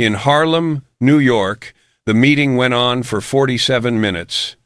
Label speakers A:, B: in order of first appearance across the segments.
A: In Harlem, New York, the meeting went on for 47 minutes.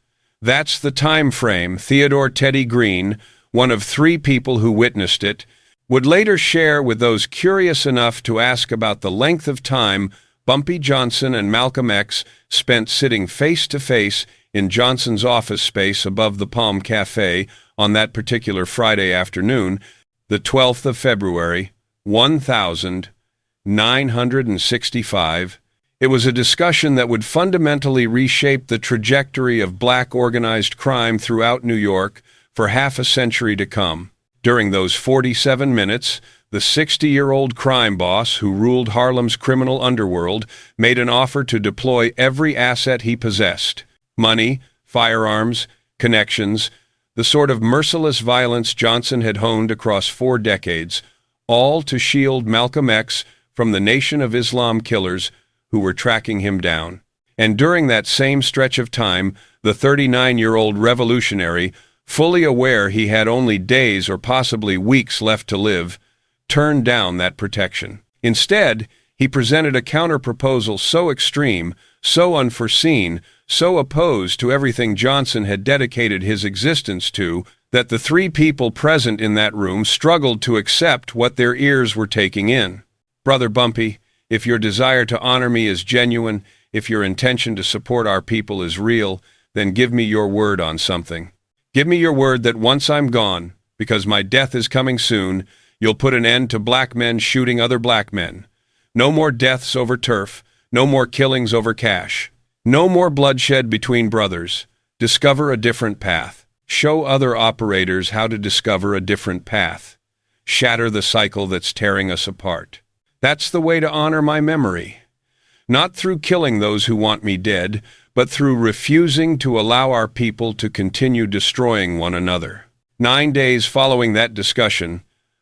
A: That's the time frame Theodore "Teddy" Greene, one of 3 people who witnessed it, would later share with those curious enough to ask about the length of time Bumpy Johnson and Malcolm X spent sitting face-to-face in Johnson's office space above the Palm Café on that particular Friday afternoon, the 12th of February, 1965. It was a discussion that would fundamentally reshape the trajectory of black organized crime throughout New York for half a century to come. During those 47 minutes, the 60-year-old crime boss who ruled Harlem's criminal underworld made an offer to deploy every asset he possessed: money, firearms, connections, the sort of merciless violence Johnson had honed across 4 decades, all to shield Malcolm X from the Nation of Islam killers who were tracking him down. And during that same stretch of time, the 39-year-old revolutionary, fully aware he had only days or possibly weeks left to live, turned down that protection. Instead, he presented a counter-proposal so extreme, so unforeseen, so opposed to everything Johnson had dedicated his existence to, that the 3 people present in that room struggled to accept what their ears were taking in. Brother Bumpy, if your desire to honor me is genuine, if your intention to support our people is real, then give me your word on something. Give me your word that once I'm gone, because my death is coming soon, you'll put an end to black men shooting other black men. No more deaths over turf, no more killings over cash. No more bloodshed between brothers. Discover a different path. Show other operators how to discover a different path. Shatter the cycle that's tearing us apart. That's the way to honor my memory. Not through killing those who want me dead, but through refusing to allow our people to continue destroying one another. 9 days following that discussion,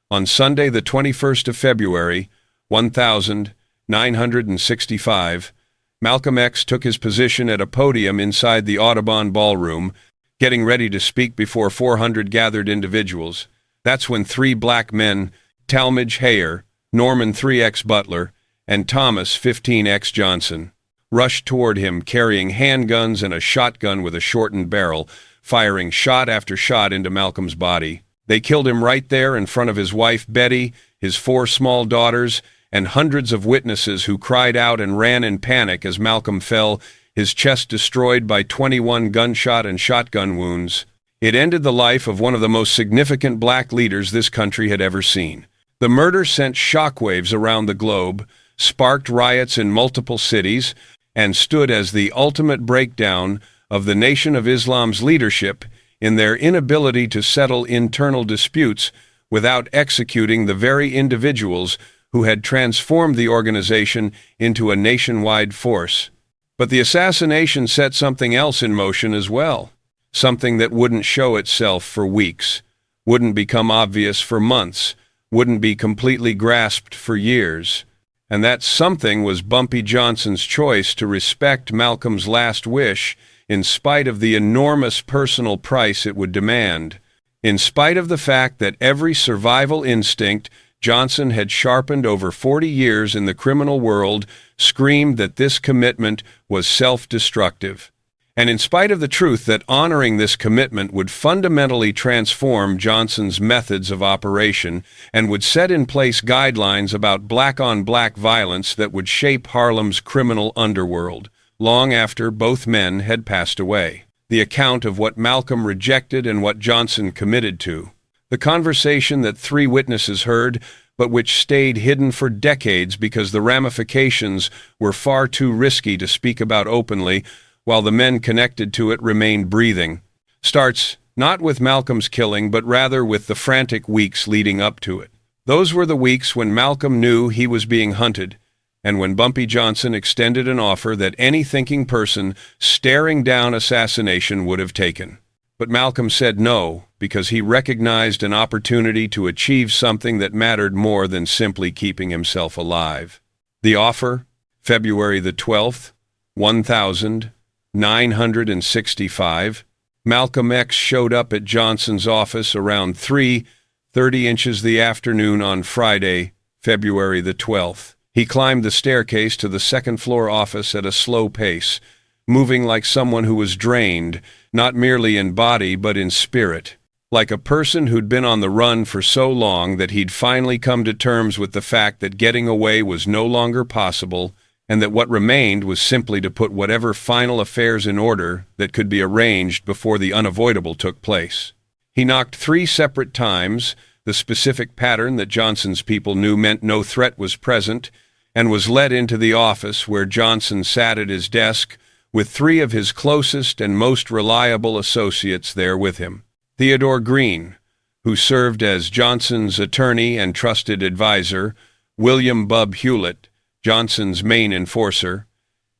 A: on Sunday the 21st of February, 1965, Malcolm X took his position at a podium inside the Audubon Ballroom, getting ready to speak before 400 gathered individuals. That's when 3 black men, Talmadge Hayer, Norman 3X Butler, and Thomas 15X Johnson, rushed toward him carrying handguns and a shotgun with a shortened barrel, firing shot after shot into Malcolm's body. They killed him right there in front of his wife Betty, his 4 small daughters, and hundreds of witnesses who cried out and ran in panic as Malcolm fell, his chest destroyed by 21 gunshot and shotgun wounds. It ended the life of one of the most significant black leaders this country had ever seen. The murder sent shockwaves around the globe, sparked riots in multiple cities, and stood as the ultimate breakdown of the Nation of Islam's leadership in their inability to settle internal disputes without executing the very individuals who had transformed the organization into a nationwide force. But the assassination set something else in motion as well, something that wouldn't show itself for weeks, wouldn't become obvious for months, wouldn't be completely grasped for years. And that something was Bumpy Johnson's choice to respect Malcolm's last wish in spite of the enormous personal price it would demand. In spite of the fact that every survival instinct Johnson had sharpened over 40 years in the criminal world screamed that this commitment was self-destructive. And in spite of the truth that honoring this commitment would fundamentally transform Johnson's methods of operation and would set in place guidelines about black-on-black violence that would shape Harlem's criminal underworld, long after both men had passed away. The account of what Malcolm rejected and what Johnson committed to. The conversation that 3 witnesses heard, but which stayed hidden for decades because the ramifications were far too risky to speak about openly, while the men connected to it remained breathing, starts not with Malcolm's killing, but rather with the frantic weeks leading up to it. Those were the weeks when Malcolm knew he was being hunted, and when Bumpy Johnson extended an offer that any thinking person staring down assassination would have taken. But Malcolm said no, because he recognized an opportunity to achieve something that mattered more than simply keeping himself alive. The offer, February the 12th, 1965, Malcolm X showed up at Johnson's office around 3:30 the afternoon on Friday, February the 12th. He climbed the staircase to the second-floor office at a slow pace, moving like someone who was drained, not merely in body but in spirit, like a person who'd been on the run for so long that he'd finally come to terms with the fact that getting away was no longer possible, and that what remained was simply to put whatever final affairs in order that could be arranged before the unavoidable took place. He knocked 3 separate times, the specific pattern that Johnson's people knew meant no threat was present, and was led into the office where Johnson sat at his desk with 3 of his closest and most reliable associates there with him. Theodore Greene, who served as Johnson's attorney and trusted advisor, William "Bub" Hewlett, Johnson's main enforcer,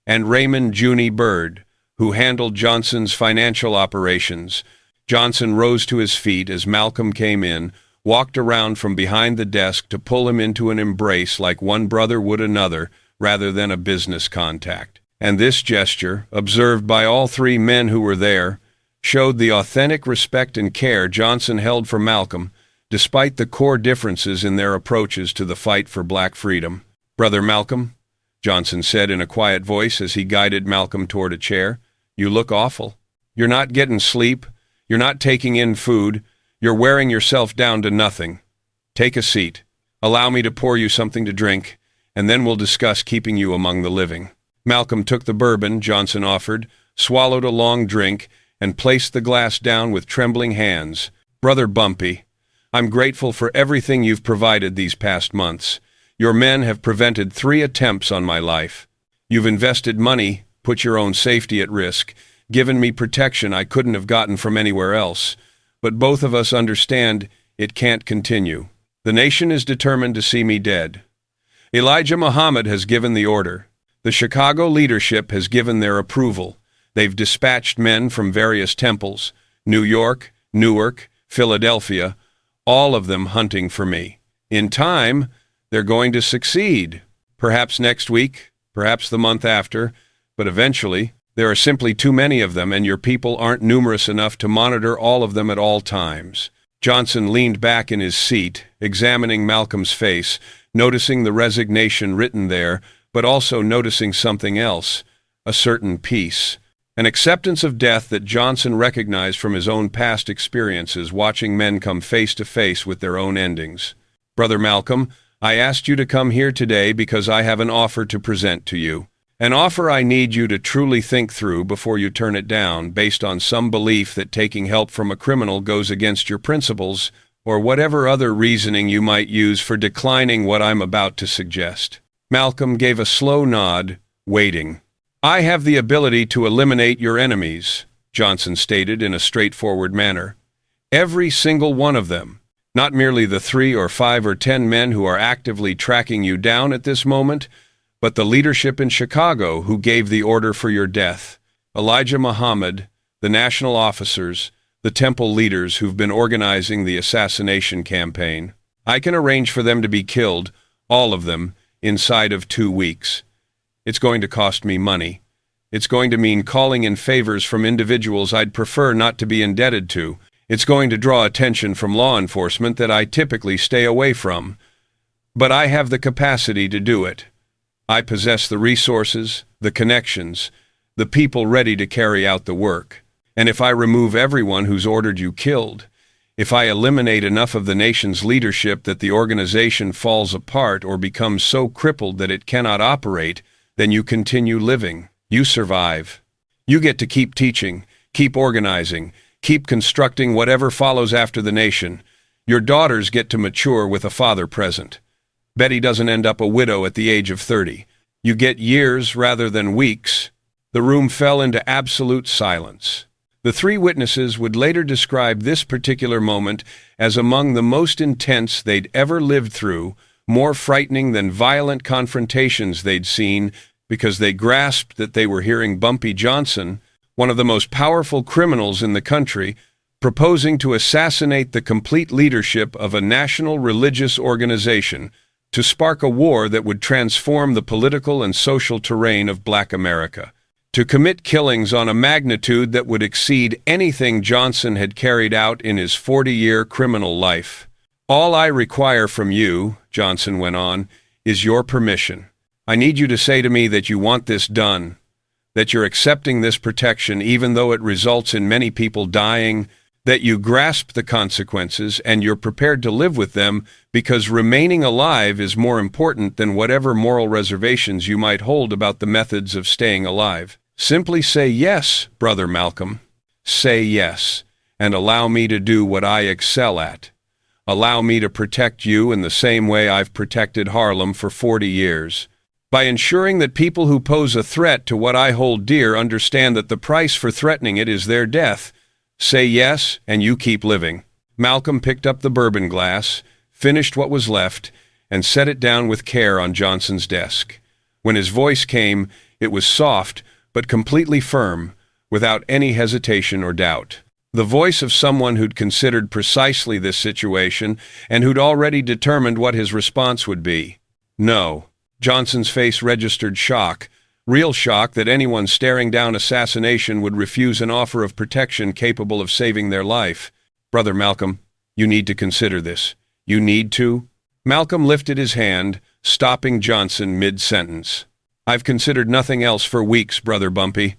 A: and Raymond "Junie" Byrd, who handled Johnson's financial operations. Johnson rose to his feet as Malcolm came in, walked around from behind the desk to pull him into an embrace like one brother would another, rather than a business contact. And this gesture, observed by all 3 men who were there, showed the authentic respect and care Johnson held for Malcolm, despite the core differences in their approaches to the fight for black freedom. "Brother Malcolm," Johnson said in a quiet voice as he guided Malcolm toward a chair, "you look awful. You're not getting sleep. You're not taking in food. You're wearing yourself down to nothing. Take a seat. Allow me to pour you something to drink, and then we'll discuss keeping you among the living." Malcolm took the bourbon Johnson offered, swallowed a long drink, and placed the glass down with trembling hands. "Brother Bumpy, I'm grateful for everything you've provided these past months. Your men have prevented 3 attempts on my life. You've invested money, put your own safety at risk, given me protection I couldn't have gotten from anywhere else. But both of us understand it can't continue. The nation is determined to see me dead. Elijah Muhammad has given the order. The Chicago leadership has given their approval. They've dispatched men from various temples, New York, Newark, Philadelphia, all of them hunting for me. In time, they're going to succeed. Perhaps next week, perhaps the month after, but eventually, there are simply too many of them, and your people aren't numerous enough to monitor all of them at all times." Johnson leaned back in his seat, examining Malcolm's face, noticing the resignation written there, but also noticing something else, a certain peace, an acceptance of death that Johnson recognized from his own past experiences watching men come face to face with their own endings. "Brother Malcolm, I asked you to come here today because I have an offer to present to you. An offer I need you to truly think through before you turn it down, based on some belief that taking help from a criminal goes against your principles, or whatever other reasoning you might use for declining what I'm about to suggest." Malcolm gave a slow nod, waiting. "I have the ability to eliminate your enemies," Johnson stated in a straightforward manner. "Every single one of them. Not merely the 3 or 5 or 10 men who are actively tracking you down at this moment, but the leadership in Chicago who gave the order for your death. Elijah Muhammad, the national officers, the temple leaders who've been organizing the assassination campaign. I can arrange for them to be killed, all of them, inside of 2 weeks. It's going to cost me money. It's going to mean calling in favors from individuals I'd prefer not to be indebted to. It's going to draw attention from law enforcement that I typically stay away from. But I have the capacity to do it. I possess the resources, the connections, the people ready to carry out the work. And if I remove everyone who's ordered you killed, if I eliminate enough of the nation's leadership that the organization falls apart or becomes so crippled that it cannot operate, then you continue living. You survive. You get to keep teaching, keep organizing, keep constructing whatever follows after the nation. Your daughters get to mature with a father present. Betty doesn't end up a widow at the age of 30. You get years rather than weeks." The room fell into absolute silence. The 3 witnesses would later describe this particular moment as among the most intense they'd ever lived through, more frightening than violent confrontations they'd seen, because they grasped that they were hearing Bumpy Johnson, one of the most powerful criminals in the country, proposing to assassinate the complete leadership of a national religious organization to spark a war that would transform the political and social terrain of Black America, to commit killings on a magnitude that would exceed anything Johnson had carried out in his 40-year criminal life. "All I require from you," Johnson went on, is your permission. I need you to say to me that you want this done, that you're accepting this protection even though it results in many people dying, that you grasp the consequences and you're prepared to live with them because remaining alive is more important than whatever moral reservations you might hold about the methods of staying alive. Simply say yes, Brother Malcolm. Say yes, and allow me to do what I excel at. Allow me to protect you in the same way I've protected Harlem for 40 years. By ensuring that people who pose a threat to what I hold dear understand that the price for threatening it is their death. Say yes, and you keep living. Malcolm picked up the bourbon glass, finished what was left, and set it down with care on Johnson's desk. When his voice came, it was soft, but completely firm, without any hesitation or doubt. The voice of someone who'd considered precisely this situation and who'd already determined what his response would be. No. Johnson's face registered shock, real shock that anyone staring down assassination would refuse an offer of protection capable of saving their life. Brother Malcolm, you need to consider this. You need to. Malcolm lifted his hand, stopping Johnson mid-sentence. I've considered nothing else for weeks, Brother Bumpy.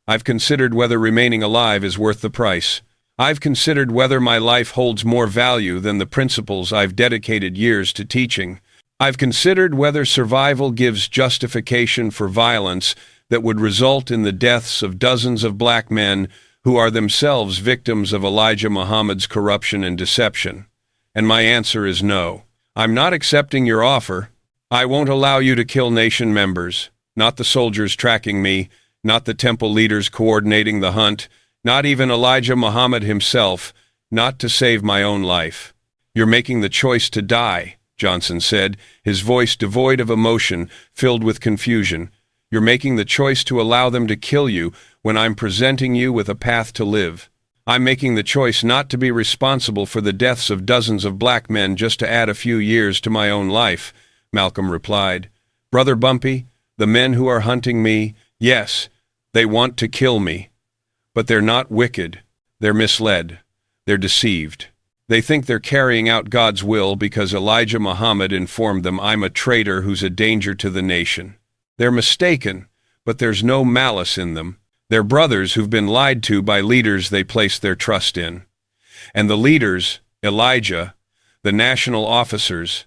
A: I've considered whether remaining alive is worth the price. I've considered whether my life holds more value than the principles I've dedicated years to teaching. I've considered whether survival gives justification for violence that would result in the deaths of dozens of black men who are themselves victims of Elijah Muhammad's corruption and deception. And my answer is no. I'm not accepting your offer. I won't allow you to kill nation members, not the soldiers tracking me, not the temple leaders coordinating the hunt, not even Elijah Muhammad himself, not to save my own life. You're making the choice to die, Johnson said, his voice devoid of emotion, filled with confusion. You're making the choice to allow them to kill you when I'm presenting you with a path to live. I'm making the choice not to be responsible for the deaths of dozens of black men just to add a few years to my own life, Malcolm replied. Brother Bumpy, the men who are hunting me, yes, they want to kill me. But they're not wicked. They're misled. They're deceived. They think they're carrying out God's will because Elijah Muhammad informed them I'm a traitor who's a danger to the nation. They're mistaken, but there's no malice in them. They're brothers who've been lied to by leaders they placed their trust in. And the leaders, Elijah, the national officers,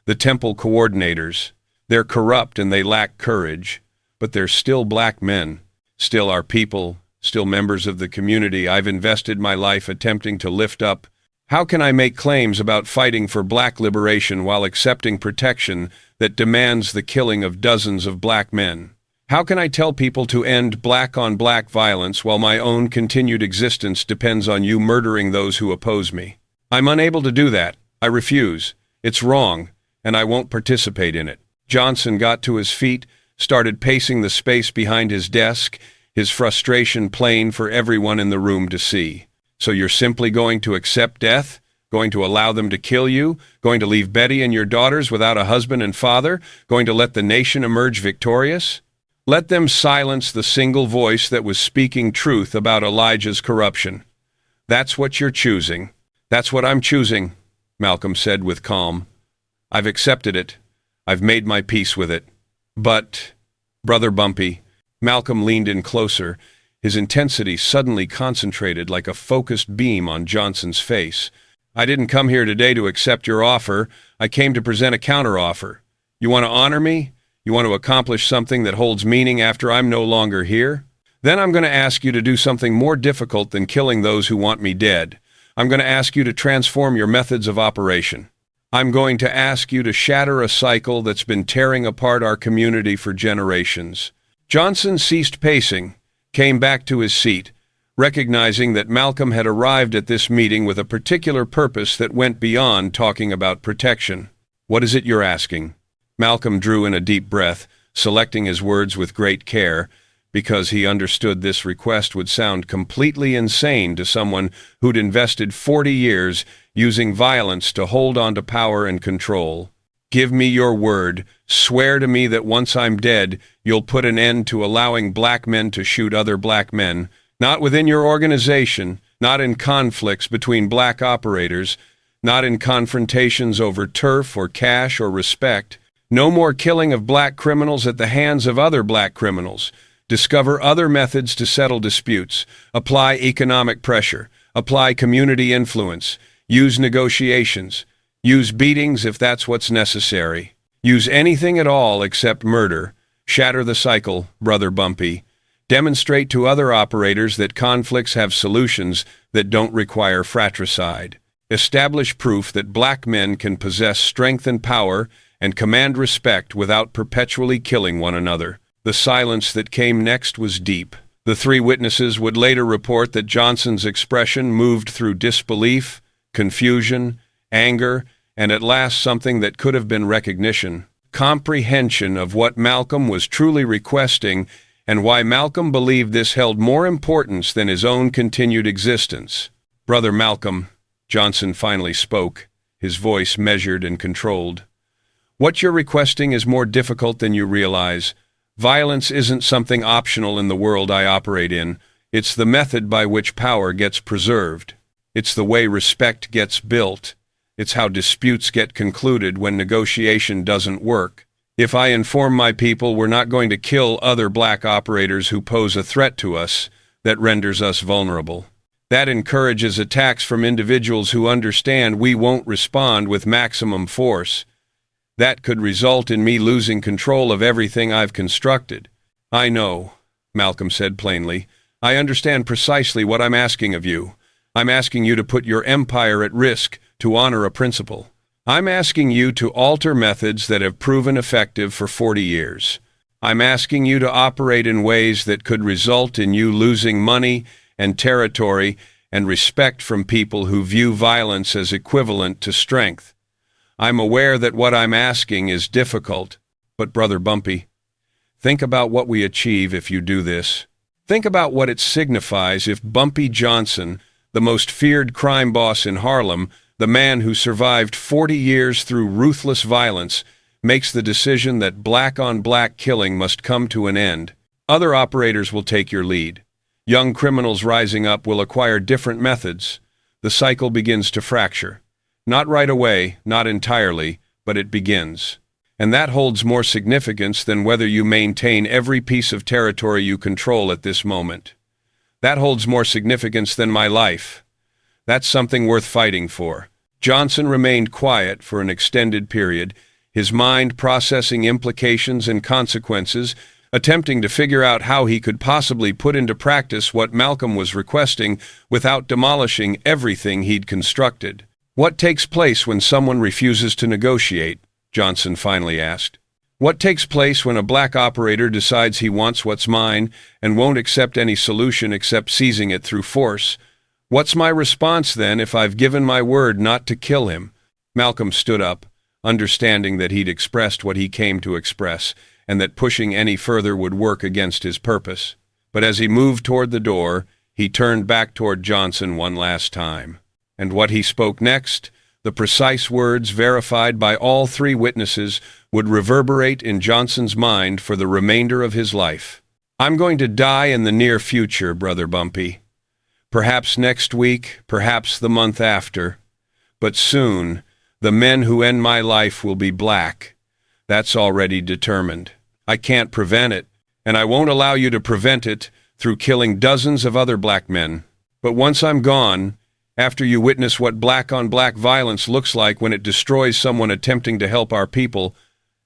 A: the temple coordinators, they're corrupt and they lack courage, but they're still black men, still our people, still members of the community I've invested my life attempting to lift up. How can I make claims about fighting for black liberation while accepting protection that demands the killing of dozens of black men? How can I tell people to end black-on-black violence while my own continued existence depends on you murdering those who oppose me? I'm unable to do that. I refuse. It's wrong, and I won't participate in it. Johnson got to his feet, started pacing the space behind his desk, his frustration plain for everyone in the room to see. So you're simply going to accept death? Going to allow them to kill you? Going to leave Betty and your daughters without a husband and father? Going to let the nation emerge victorious? Let them silence the single voice that was speaking truth about Elijah's corruption. That's what you're choosing. That's what I'm choosing, Malcolm said with calm. I've accepted it. I've made my peace with it. But, Brother Bumpy, Malcolm leaned in closer, his intensity suddenly concentrated like a focused beam on Johnson's face. I didn't come here today to accept your offer. I came to present a counteroffer. You want to honor me? You want to accomplish something that holds meaning after I'm no longer here? Then I'm going to ask you to do something more difficult than killing those who want me dead. I'm going to ask you to transform your methods of operation. I'm going to ask you to shatter a cycle that's been tearing apart our community for generations. Johnson ceased pacing, came back to his seat, recognizing that Malcolm had arrived at this meeting with a particular purpose that went beyond talking about protection. What is it you're asking? Malcolm drew in a deep breath, selecting his words with great care, because he understood this request would sound completely insane to someone who'd invested 40 years using violence to hold on to power and control. Give me your word. Swear to me that once I'm dead, you'll put an end to allowing black men to shoot other black men, not within your organization, not in conflicts between black operators, not in confrontations over turf or cash or respect. No more killing of black criminals at the hands of other black criminals. Discover other methods to settle disputes. Apply economic pressure. Apply community influence. Use negotiations. Use beatings if that's what's necessary. Use anything at all except murder. Shatter the cycle, Brother Bumpy. Demonstrate to other operators that conflicts have solutions that don't require fratricide. Establish proof that black men can possess strength and power and command respect without perpetually killing one another. The silence that came next was deep. The three witnesses would later report that Johnson's expression moved through disbelief, confusion, anger, and at last something that could have been recognition, comprehension of what Malcolm was truly requesting and why Malcolm believed this held more importance than his own continued existence. "Brother Malcolm," Johnson finally spoke, his voice measured and controlled. "What you're requesting is more difficult than you realize. Violence isn't something optional in the world I operate in. It's the method by which power gets preserved. It's the way respect gets built. It's how disputes get concluded when negotiation doesn't work. If I inform my people we're not going to kill other black operators who pose a threat to us, that renders us vulnerable. That encourages attacks from individuals who understand we won't respond with maximum force. That could result in me losing control of everything I've constructed." "I know," Malcolm said plainly. "I understand precisely what I'm asking of you. I'm asking you to put your empire at risk to honor a principle. I'm asking you to alter methods that have proven effective for 40 years. I'm asking you to operate in ways that could result in you losing money and territory and respect from people who view violence as equivalent to strength. I'm aware that what I'm asking is difficult, but Brother Bumpy, think about what we achieve if you do this. Think about what it signifies if Bumpy Johnson, the most feared crime boss in Harlem, the man who survived 40 years through ruthless violence, makes the decision that black-on-black killing must come to an end. Other operators will take your lead. Young criminals rising up will acquire different methods. The cycle begins to fracture. Not right away, not entirely, but it begins. And that holds more significance than whether you maintain every piece of territory you control at this moment. That holds more significance than my life. That's something worth fighting for." Johnson remained quiet for an extended period, his mind processing implications and consequences, attempting to figure out how he could possibly put into practice what Malcolm was requesting without demolishing everything he'd constructed. "What takes place when someone refuses to negotiate?" Johnson finally asked. "What takes place when a black operator decides he wants what's mine and won't accept any solution except seizing it through force? What's my response then if I've given my word not to kill him?" Malcolm stood up, understanding that he'd expressed what he came to express and that pushing any further would work against his purpose. But as he moved toward the door, he turned back toward Johnson one last time. And what he spoke next, the precise words verified by all three witnesses, would reverberate in Johnson's mind for the remainder of his life. "I'm going to die in the near future, Brother Bumpy. Perhaps next week, perhaps the month after. But soon, the men who end my life will be black. That's already determined. I can't prevent it, and I won't allow you to prevent it through killing dozens of other black men. But once I'm gone, after you witness what black-on-black violence looks like when it destroys someone attempting to help our people,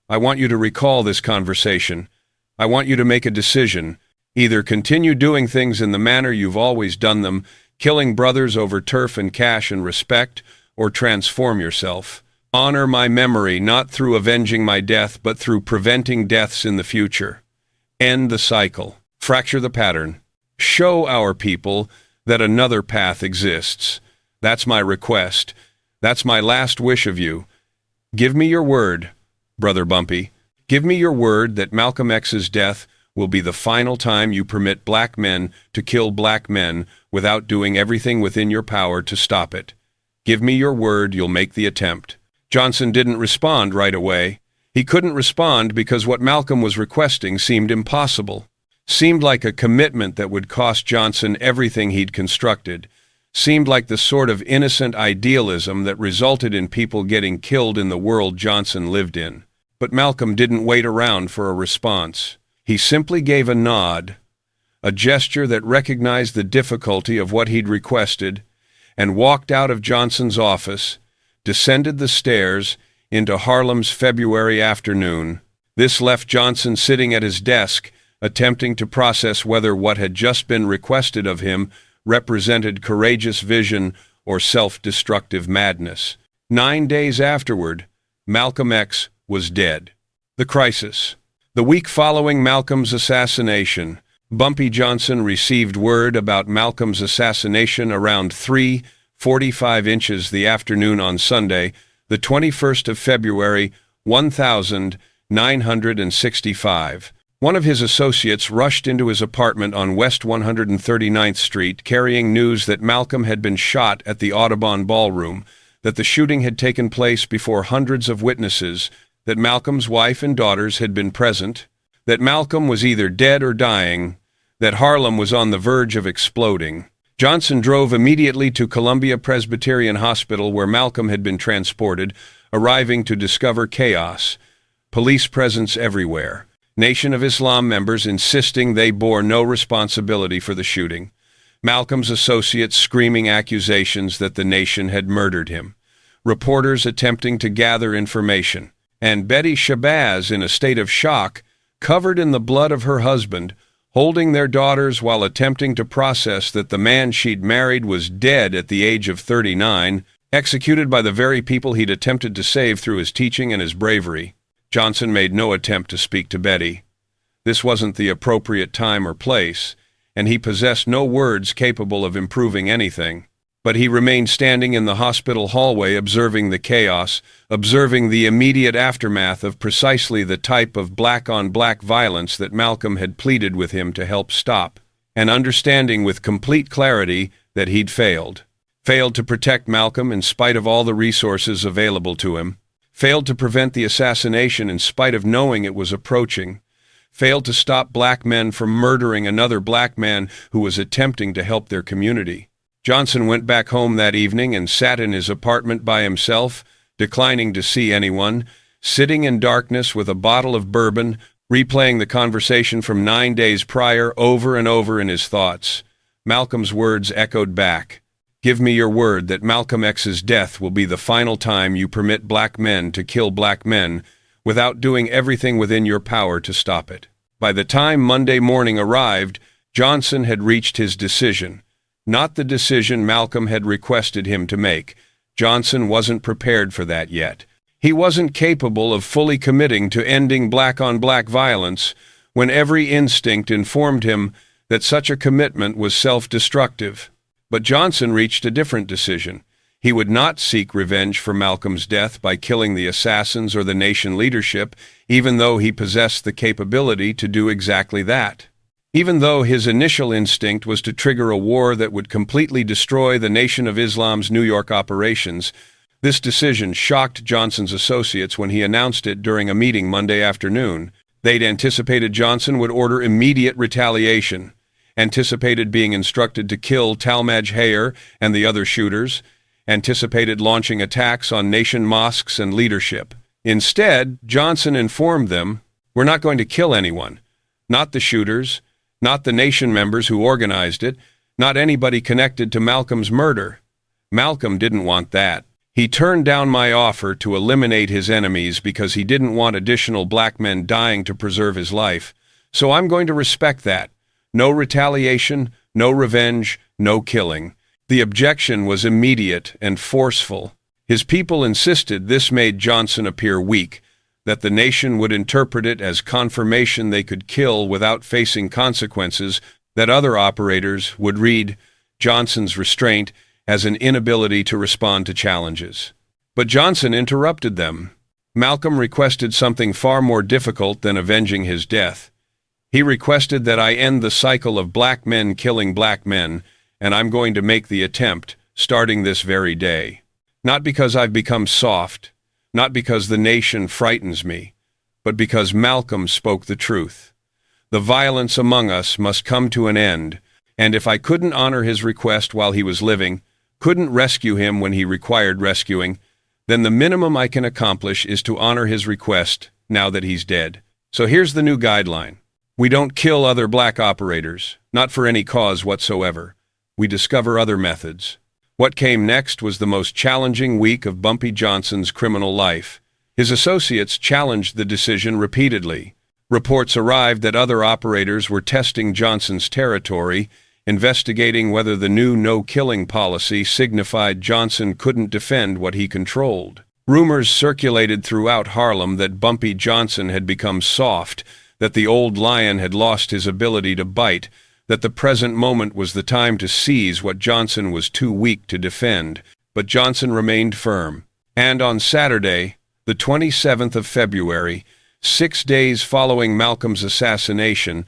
A: I want you to recall this conversation. I want you to make a decision. Either continue doing things in the manner you've always done them, killing brothers over turf and cash and respect, or transform yourself. Honor my memory not through avenging my death, but through preventing deaths in the future. End the cycle. Fracture the pattern. Show our people that another path exists. That's my request. That's my last wish of you. Give me your word, Brother Bumpy. Give me your word that Malcolm X's death will be the final time you permit black men to kill black men without doing everything within your power to stop it. Give me your word you'll make the attempt." Johnson didn't respond right away. He couldn't respond because what Malcolm was requesting seemed impossible. Seemed like a commitment that would cost Johnson everything he'd constructed. Seemed like the sort of innocent idealism that resulted in people getting killed in the world Johnson lived in. But Malcolm didn't wait around for a response. He simply gave a nod, a gesture that recognized the difficulty of what he'd requested, and walked out of Johnson's office, descended the stairs into Harlem's February afternoon. This left Johnson sitting at his desk, attempting to process whether what had just been requested of him represented courageous vision or self-destructive madness. 9 days afterward, Malcolm X was dead. The crisis. The week following Malcolm's assassination, Bumpy Johnson received word about Malcolm's assassination around 3:45 inches the afternoon on Sunday, the 21st of February, 1965. One of his associates rushed into his apartment on West 139th Street carrying news that Malcolm had been shot at the Audubon Ballroom, that the shooting had taken place before hundreds of witnesses, that Malcolm's wife and daughters had been present, that Malcolm was either dead or dying, that Harlem was on the verge of exploding. Johnson drove immediately to Columbia Presbyterian Hospital where Malcolm had been transported, arriving to discover chaos, police presence everywhere, Nation of Islam members insisting they bore no responsibility for the shooting, Malcolm's associates screaming accusations that the nation had murdered him, reporters attempting to gather information, and Betty Shabazz in a state of shock, covered in the blood of her husband, holding their daughters while attempting to process that the man she'd married was dead at the age of 39, executed by the very people he'd attempted to save through his teaching and his bravery. Johnson made no attempt to speak to Betty. This wasn't the appropriate time or place, and he possessed no words capable of improving anything. But he remained standing in the hospital hallway observing the chaos, observing the immediate aftermath of precisely the type of black-on-black violence that Malcolm had pleaded with him to help stop, and understanding with complete clarity that he'd failed to protect Malcolm in spite of all the resources available to him, failed to prevent the assassination in spite of knowing it was approaching, failed to stop black men from murdering another black man who was attempting to help their community. Johnson went back home that evening and sat in his apartment by himself, declining to see anyone, sitting in darkness with a bottle of bourbon, replaying the conversation from 9 days prior over and over in his thoughts. Malcolm's words echoed back. "Give me your word that Malcolm X's death will be the final time you permit black men to kill black men without doing everything within your power to stop it." By the time Monday morning arrived, Johnson had reached his decision. Not the decision Malcolm had requested him to make. Johnson wasn't prepared for that yet. He wasn't capable of fully committing to ending black-on-black violence when every instinct informed him that such a commitment was self-destructive. But Johnson reached a different decision. He would not seek revenge for Malcolm's death by killing the assassins or the nation leadership, even though he possessed the capability to do exactly that. Even though his initial instinct was to trigger a war that would completely destroy the Nation of Islam's New York operations, this decision shocked Johnson's associates when he announced it during a meeting Monday afternoon. They'd anticipated Johnson would order immediate retaliation, anticipated being instructed to kill Talmadge Hayer and the other shooters, anticipated launching attacks on nation mosques and leadership. Instead, Johnson informed them, "We're not going to kill anyone, not the shooters, not the nation members who organized it, not anybody connected to Malcolm's murder." Malcolm didn't want that. He turned down my offer to eliminate his enemies because he didn't want additional black men dying to preserve his life. So I'm going to respect that. No retaliation, no revenge, no killing. The objection was immediate and forceful. His people insisted this made Johnson appear weak, that the nation would interpret it as confirmation they could kill without facing consequences, that other operators would read Johnson's restraint as an inability to respond to challenges. But Johnson interrupted them. Malcolm requested something far more difficult than avenging his death. He requested that I end the cycle of black men killing black men, and I'm going to make the attempt, starting this very day. Not because I've become soft, not because the nation frightens me, but because Malcolm spoke the truth. The violence among us must come to an end, and if I couldn't honor his request while he was living, couldn't rescue him when he required rescuing, then the minimum I can accomplish is to honor his request now that he's dead. So here's the new guideline. We don't kill other black operators, not for any cause whatsoever. We discover other methods. What came next was the most challenging week of Bumpy Johnson's criminal life. His associates challenged the decision repeatedly. Reports arrived that other operators were testing Johnson's territory, investigating whether the new no-killing policy signified Johnson couldn't defend what he controlled. Rumors circulated throughout Harlem that Bumpy Johnson had become soft, that the old lion had lost his ability to bite, that the present moment was the time to seize what Johnson was too weak to defend. But Johnson remained firm. And on Saturday, the 27th of February, 6 days following Malcolm's assassination,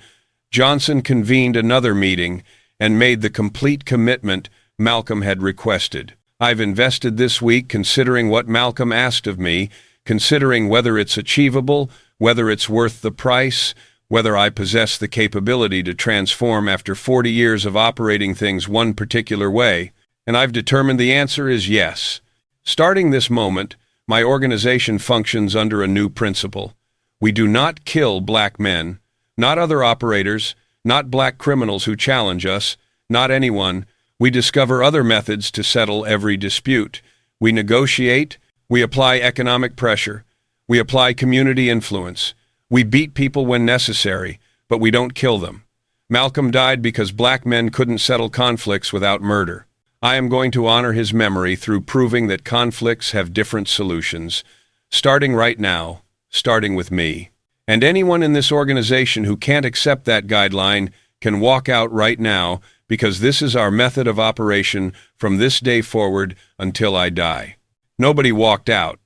A: Johnson convened another meeting and made the complete commitment Malcolm had requested. I've invested this week considering what Malcolm asked of me, considering whether it's achievable, whether it's worth the price, whether I possess the capability to transform after 40 years of operating things one particular way, and I've determined the answer is yes. Starting this moment, my organization functions under a new principle. We do not kill black men, not other operators, not black criminals who challenge us, not anyone. We discover other methods to settle every dispute. We negotiate, we apply economic pressure, we apply community influence. We beat people when necessary, but we don't kill them. Malcolm died because black men couldn't settle conflicts without murder. I am going to honor his memory through proving that conflicts have different solutions, starting right now, starting with me. And anyone in this organization who can't accept that guideline can walk out right now, because this is our method of operation from this day forward until I die. Nobody walked out,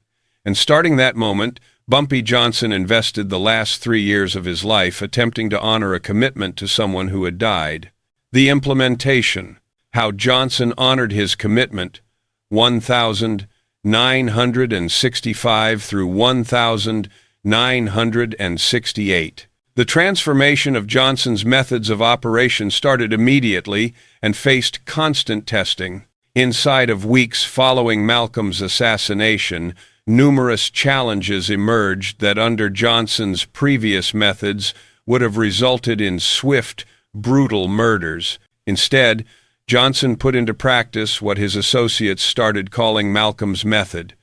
A: and starting that moment, Bumpy Johnson invested the last 3 years of his life attempting to honor a commitment to someone who had died. The implementation, how Johnson honored his commitment, 1,965 through 1,968. The transformation of Johnson's methods of operation started immediately and faced constant testing. Inside of weeks following Malcolm's assassination, numerous challenges emerged that under Johnson's previous methods would have resulted in swift, brutal murders. Instead, Johnson put into practice what his associates started calling Malcolm's method,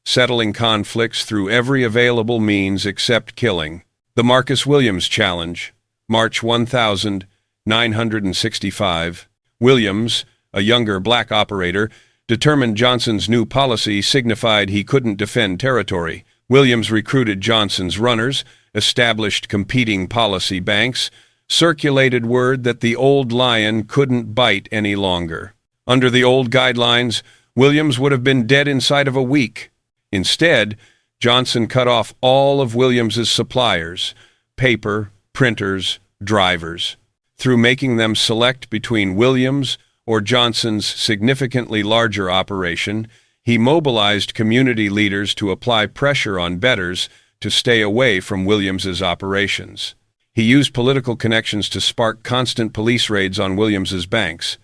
A: settling conflicts through every available means except killing. The Marcus Williams Challenge, March 1965. Williams, a younger black operator, determined Johnson's new policy signified he couldn't defend territory. Williams recruited Johnson's runners, established competing policy banks, circulated word that the old lion couldn't bite any longer. Under the old guidelines, Williams would have been dead inside of a week. Instead, Johnson cut off all of Williams's suppliers, paper, printers, drivers, through making them select between Williams or Johnson's significantly larger operation. He mobilized community leaders to apply pressure on bettors to stay away from Williams's operations. He used political connections to spark constant police raids on Williams's banks.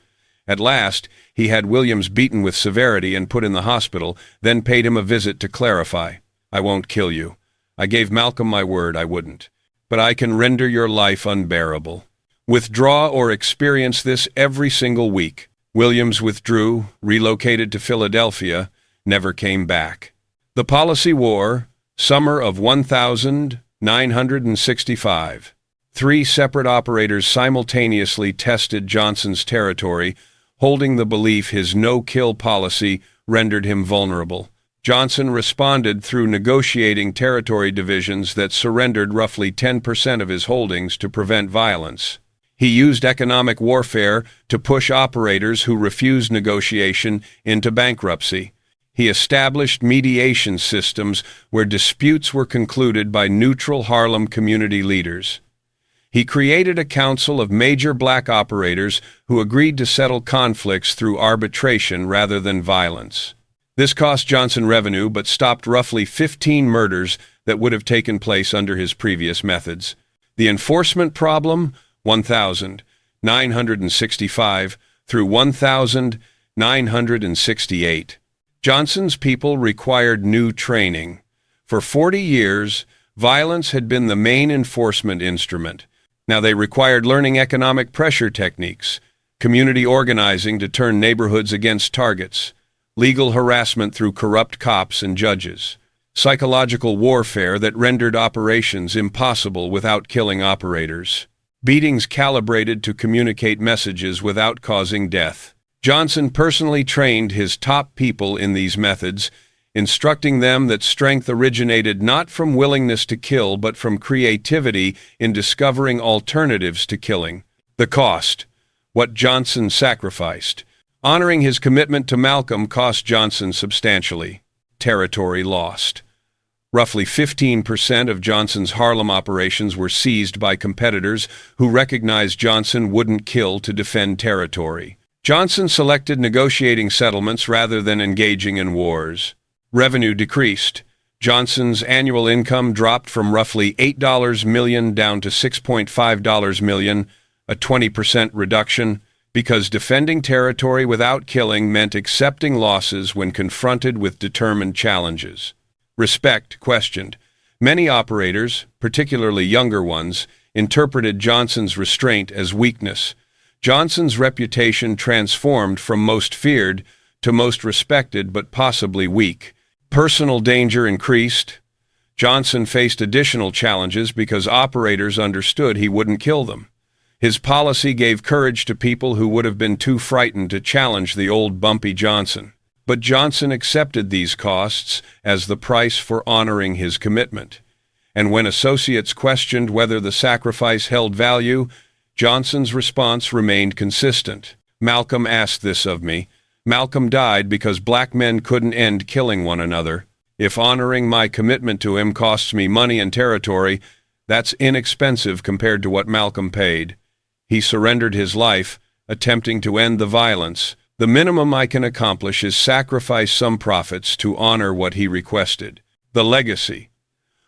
A: At last, he had Williams beaten with severity and put in the hospital, then paid him a visit to clarify. I won't kill you. I gave Malcolm my word I wouldn't. But I can render your life unbearable. Withdraw or experience this every single week. Williams withdrew, relocated to Philadelphia, never came back. The policy war, summer of 1965. 3 separate operators simultaneously tested Johnson's territory, holding the belief his no-kill policy rendered him vulnerable. Johnson responded through negotiating territory divisions that surrendered roughly 10% of his holdings to prevent violence. He used economic warfare to push operators who refused negotiation into bankruptcy. He established mediation systems where disputes were concluded by neutral Harlem community leaders. He created a council of major black operators who agreed to settle conflicts through arbitration rather than violence. This cost Johnson revenue but stopped roughly 15 murders that would have taken place under his previous methods. The enforcement problem, 1,965 through 1,968. Johnson's people required new training. For 40 years, Violence had been the main enforcement instrument. Now they required learning economic pressure techniques, community organizing to turn neighborhoods against targets, legal harassment through corrupt cops and judges, psychological warfare that rendered operations impossible without killing operators, beatings calibrated to communicate messages without causing death. Johnson personally trained his top people in these methods, instructing them that strength originated not from willingness to kill but from creativity in discovering alternatives to killing. The cost. What Johnson sacrificed. Honoring his commitment to Malcolm cost Johnson substantially. Territory lost. Roughly 15% of Johnson's Harlem operations were seized by competitors who recognized Johnson wouldn't kill to defend territory. Johnson selected negotiating settlements rather than engaging in wars. Revenue decreased. Johnson's annual income dropped from roughly $8 million down to $6.5 million, a 20% reduction, because defending territory without killing meant accepting losses when confronted with determined challenges. Respect questioned. Many operators, particularly younger ones, interpreted Johnson's restraint as weakness. Johnson's reputation transformed from most feared to most respected but possibly weak. Personal danger increased. Johnson faced additional challenges because operators understood he wouldn't kill them. His policy gave courage to people who would have been too frightened to challenge the old Bumpy Johnson. But Johnson accepted these costs as the price for honoring his commitment. And when associates questioned whether the sacrifice held value, Johnson's response remained consistent. Malcolm asked this of me. Malcolm died because black men couldn't end killing one another. If honoring my commitment to him costs me money and territory, that's inexpensive compared to what Malcolm paid. He surrendered his life, attempting to end the violence. The minimum I can accomplish is sacrifice some profits to honor what he requested. The legacy.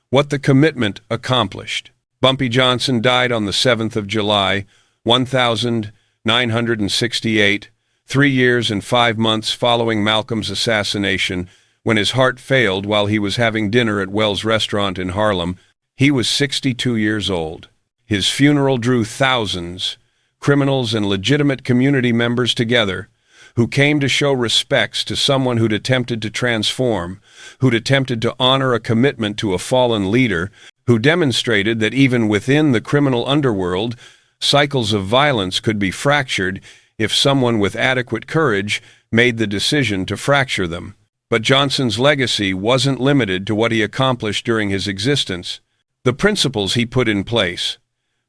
A: What the commitment accomplished. Bumpy Johnson died on the 7th of July, 1968, 3 years and 5 months following Malcolm's assassination, when his heart failed while he was having dinner at Wells Restaurant in Harlem. He was 62 years old. His funeral drew thousands, criminals and legitimate community members together, who came to show respects to someone who'd attempted to transform, who'd attempted to honor a commitment to a fallen leader, who demonstrated that even within the criminal underworld, cycles of violence could be fractured if someone with adequate courage made the decision to fracture them. But Johnson's legacy wasn't limited to what he accomplished during his existence. The principles he put in place.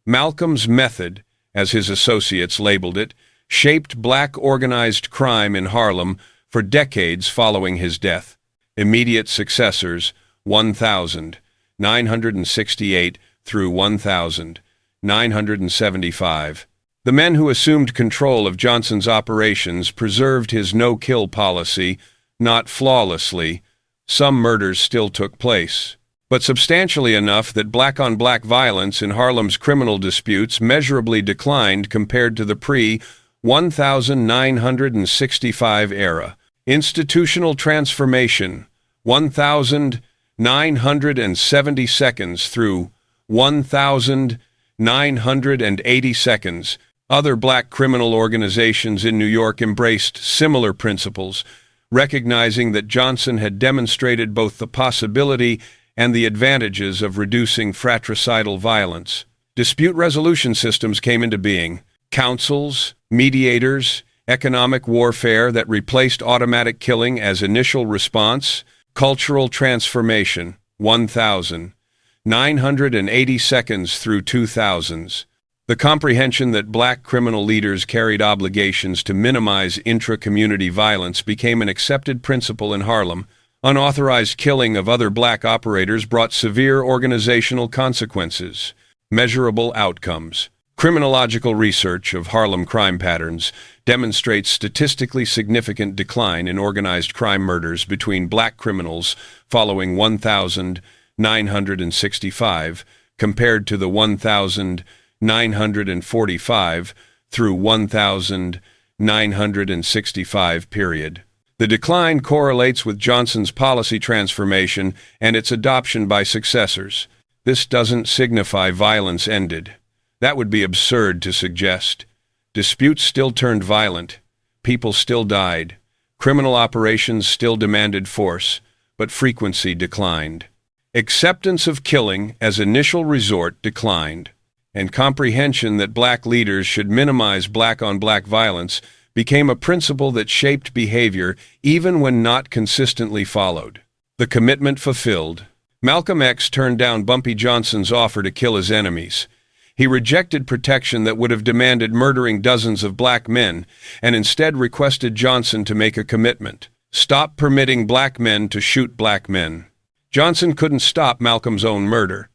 A: Malcolm's method, as his associates labeled it, shaped black organized crime in Harlem for decades following his death. Immediate successors, 1,968 through 1,975. The men who assumed control of Johnson's operations preserved his no-kill policy, not flawlessly. Some murders still took place, but substantially enough that black-on-black violence in Harlem's criminal disputes measurably declined compared to the pre-1965 era. Institutional transformation, 1,970 seconds through 1,980 seconds. Other black criminal organizations in New York embraced similar principles, recognizing that Johnson had demonstrated both the possibility and the advantages of reducing fratricidal violence. Dispute resolution systems came into being. Councils, mediators, economic warfare that replaced automatic killing as initial response. Cultural transformation, 1,980 seconds through 2000s. The comprehension that black criminal leaders carried obligations to minimize intra-community violence became an accepted principle in Harlem. Unauthorized killing of other black operators brought severe organizational consequences. Measurable outcomes. Criminological research of Harlem crime patterns demonstrates statistically significant decline in organized crime murders between black criminals following 1,965 compared to the 1,945 through 1,965 period. The decline correlates with Johnson's policy transformation and its adoption by successors. This doesn't signify violence ended. That would be absurd to suggest. Disputes still turned violent. People still died. Criminal operations still demanded force, but frequency declined. Acceptance of killing as initial resort declined, and comprehension that black leaders should minimize black-on-black violence became a principle that shaped behavior even when not consistently followed. The commitment fulfilled. Malcolm X turned down Bumpy Johnson's offer to kill his enemies. He rejected protection that would have demanded murdering dozens of black men, and instead requested Johnson to make a commitment. Stop permitting black men to shoot black men. Johnson couldn't stop Malcolm's own murder.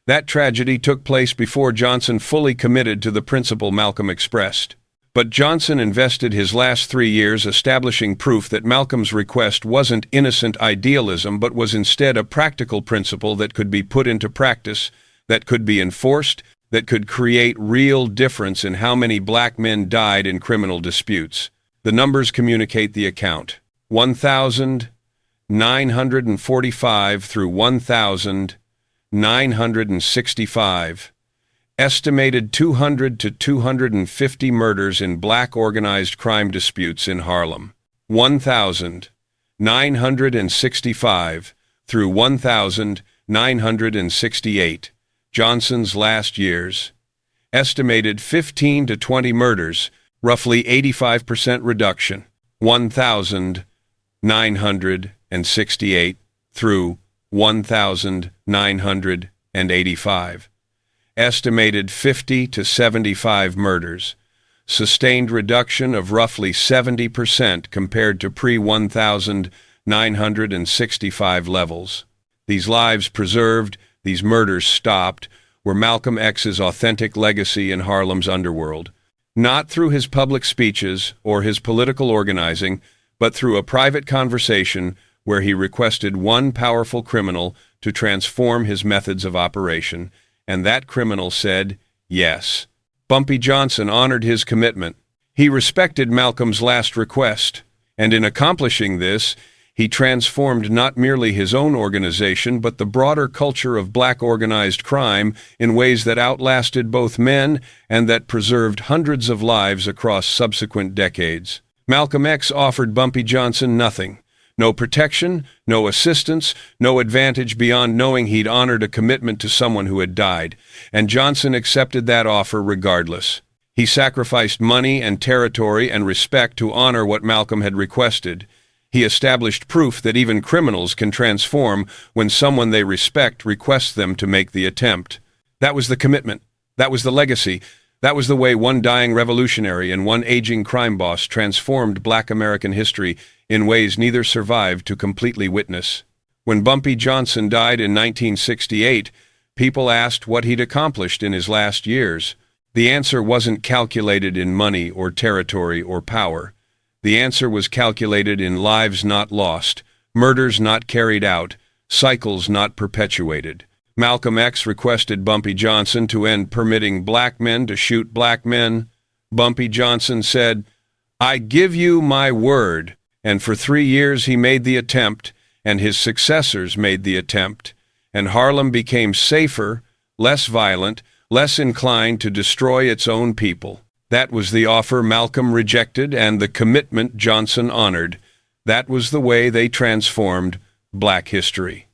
A: That tragedy took place before Johnson fully committed to the principle Malcolm expressed. But Johnson invested his last 3 years establishing proof that Malcolm's request wasn't innocent idealism but was instead a practical principle that could be put into practice, that could be enforced, that could create real difference in how many black men died in criminal disputes. The numbers communicate the account. 1,945 through 1,965. Estimated 200 to 250 murders in black organized crime disputes in Harlem. 1,965 through 1,968. Johnson's last years. Estimated 15 to 20 murders, roughly 85% reduction. 1,968 through 1,985. Estimated 50 to 75 murders. Sustained reduction of roughly 70% compared to pre-1965 levels. These lives preserved, these murders stopped, were Malcolm X's authentic legacy in Harlem's underworld. Not through his public speeches or his political organizing, but through a private conversation where he requested one powerful criminal to transform his methods of operation, and that criminal said yes. Bumpy Johnson honored his commitment. He respected Malcolm's last request, and in accomplishing this, he transformed not merely his own organization but the broader culture of black organized crime in ways that outlasted both men and that preserved hundreds of lives across subsequent decades. Malcolm X offered Bumpy Johnson nothing. No protection, no assistance, no advantage beyond knowing he'd honored a commitment to someone who had died, and Johnson accepted that offer regardless. He sacrificed money and territory and respect to honor what Malcolm had requested. He established proof that even criminals can transform when someone they respect requests them to make the attempt. That was the commitment. That was the legacy. That was the way one dying revolutionary and one aging crime boss transformed black American history in ways neither survived to completely witness. When Bumpy Johnson died in 1968, people asked what he'd accomplished in his last years. The answer wasn't calculated in money or territory or power. The answer was calculated in lives not lost, murders not carried out, cycles not perpetuated. Malcolm X requested Bumpy Johnson to end permitting black men to shoot black men. Bumpy Johnson said, "I give you my word," and for 3 years he made the attempt, and his successors made the attempt, and Harlem became safer, less violent, less inclined to destroy its own people. That was the offer Malcolm rejected and the commitment Johnson honored. That was the way they transformed black history.